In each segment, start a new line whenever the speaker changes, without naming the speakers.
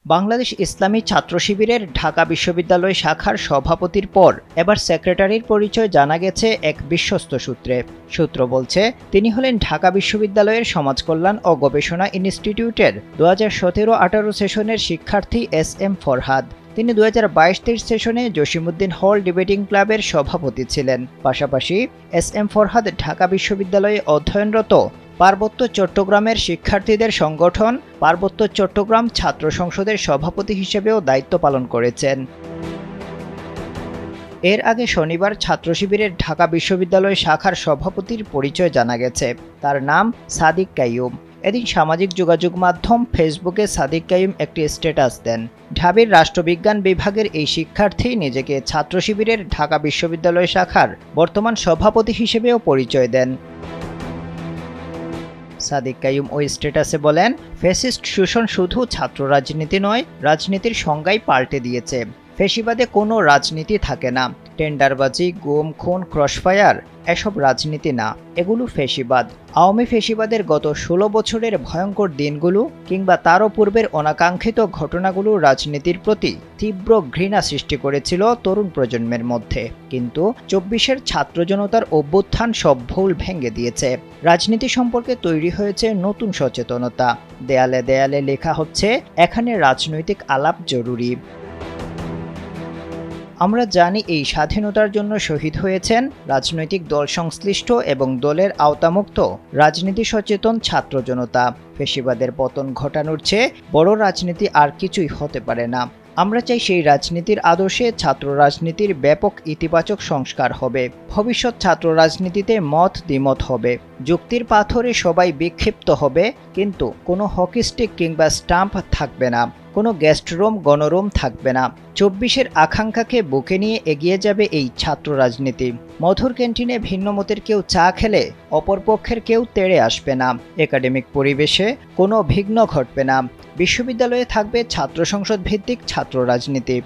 বাংলাদেশ ইসলামী ছাত্র শিবিরের ঢাকা বিশ্ববিদ্যালয় শাখার সভাপতির পর এবার সেক্রেটারির পরিচয় জানা গেছে এক বিশ্বস্ত সূত্রে। সূত্র বলছে, তিনি হলেন ঢাকা বিশ্ববিদ্যালয়ের সমাজকল্যাণ ও গবেষণা ইনস্টিটিউটের 2017-18 সেশনের শিক্ষার্থী SM ফরহাদ। তিনি 2022-23 সেশনে জসিমউদ্দিন হল ডিবেটিং ক্লাবের সভাপতি ছিলেন। পাশাপাশি SM ফরহাদ ঢাকা বিশ্ববিদ্যালয়ে অধ্যয়নরত পার্বত্য চট্টগ্রামের শিক্ষার্থীদের সংগঠন পার্বত্য চট্টগ্রাম ছাত্র সংসদের সভাপতি হিসেবেও দায়িত্ব পালন করেছেন। এর আগে শনিবার ছাত্র শিবিরের ঢাকা বিশ্ববিদ্যালয় শাখার সভাপতির পরিচয় জানা গেছে। তার নাম সাদিক কাইয়ুম। এদিন সামাজিক যোগাযোগ মাধ্যম ফেসবুকে সাদিক কাইয়ুম একটি স্ট্যাটাস দেন। ঢাবির রাষ্ট্রবিজ্ঞান বিভাগের এই শিক্ষার্থী নিজেকে ছাত্র শিবিরের ঢাকা বিশ্ববিদ্যালয় শাখার বর্তমান সভাপতি হিসেবেও পরিচয় দেন। সাদিক কাইয়ুম ওই স্ট্যাটাসে বলেন, ফ্যাসিস্ট শোষণ শুধু ছাত্র রাজনীতি নয়, রাজনীতির সংজ্ঞাই পাল্টে দিয়েছে। ফ্যাসিবাদে কোনো রাজনীতি থাকে না। টেন্ডারবাজি, গুম, খুন, ক্রসফায়ার এসব রাজনীতি না, এগুলো ফ্যাসিবাদ। আওয়ামী ফ্যাসিবাদের গত 16 বছরের ভয়ঙ্কর দিনগুলো কিংবা তারও পূর্বের অনাকাঙ্ক্ষিত ঘটনাগুলো রাজনীতির প্রতি তীব্র ঘৃণা সৃষ্টি করেছিল তরুণ প্রজন্মের মধ্যে। কিন্তু 24-এর ছাত্র জনতার অভ্যুত্থান সব ভুল ভেঙে দিয়েছে। রাজনীতি সম্পর্কে তৈরি হয়েছে নতুন সচেতনতা। দেয়ালে দেয়ালে লেখা হচ্ছে, এখানে রাজনৈতিক আলাপ জরুরি। আমরা জানি এই স্বাধীনতার জন্য শহীদ হয়েছেন রাজনৈতিক দল সংশ্লিষ্ট এবং দলের আওতামুক্ত রাজনীতি সচেতন ছাত্র জনতা। ফ্যাসিবাদের পতন ঘটানোর চেয়ে বড় রাজনীতি আর কিছুই হতে পারে না। আমরা চাই সেই রাজনীতির আদর্শে ছাত্র রাজনীতির ব্যাপক ইতিবাচক সংস্কার হবে। ভবিষ্যৎ ছাত্র রাজনীতিতে মত দ্বিমত হবে, যুক্তির পাথরে সবাই বিক্ষিপ্ত হবে, কিন্তু কোনো হকি স্টিক কিংবা স্টাম্প থাকবে না, কোনো গেস্টরুম গণরুম থাকবে না। 24-এর আকাঙ্ক্ষাকে বুকে নিয়ে এগিয়ে যাবে এই ছাত্র রাজনীতি। মধুর ক্যান্টিনে ভিন্ন মতের কেউ চা খেলে অপরপক্ষের কেউ তেড়ে আসবে না। একাডেমিক পরিবেশে কোনো বিঘ্ন ঘটবে না। বিশ্ববিদ্যালয়ে থাকবে ছাত্র সংসদ ভিত্তিক ছাত্র রাজনীতি।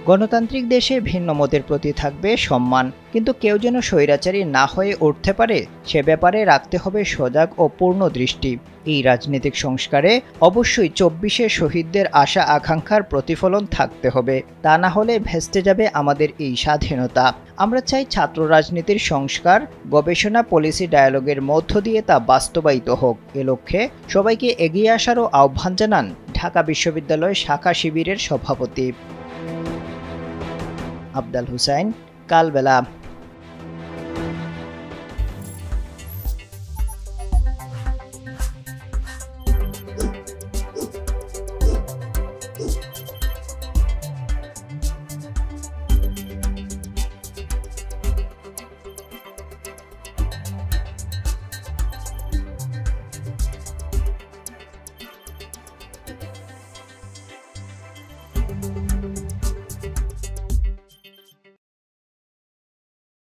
গণতান্ত্রিক দেশে ভিন্ন মতের প্রতি থাকবে সম্মান, কিন্তু কেউ যেন স্বৈরাচারী না হয়ে উঠতে পারে সে ব্যাপারে রাখতে হবে সজাগ ও পূর্ণ দৃষ্টি। এই রাজনৈতিক সংস্কারে অবশ্যই 24-এ শহীদদের আশা আকাঙ্ক্ষার প্রতিফলন থাকতে হবে, তা না হলে ভেস্তে যাবে আমাদের এই স্বাধীনতা। আমরা চাই ছাত্র রাজনীতির সংস্কার, গবেষণা, পলিসি ডায়ালগের মধ্য দিয়ে তা বাস্তবায়িত হোক। এ লক্ষ্যে সবাইকে এগিয়ে আসারও আহ্বান জানান ঢাকা বিশ্ববিদ্যালয় শাখা শিবিরের সভাপতি আফদাল হুসাইন, কালবেলা।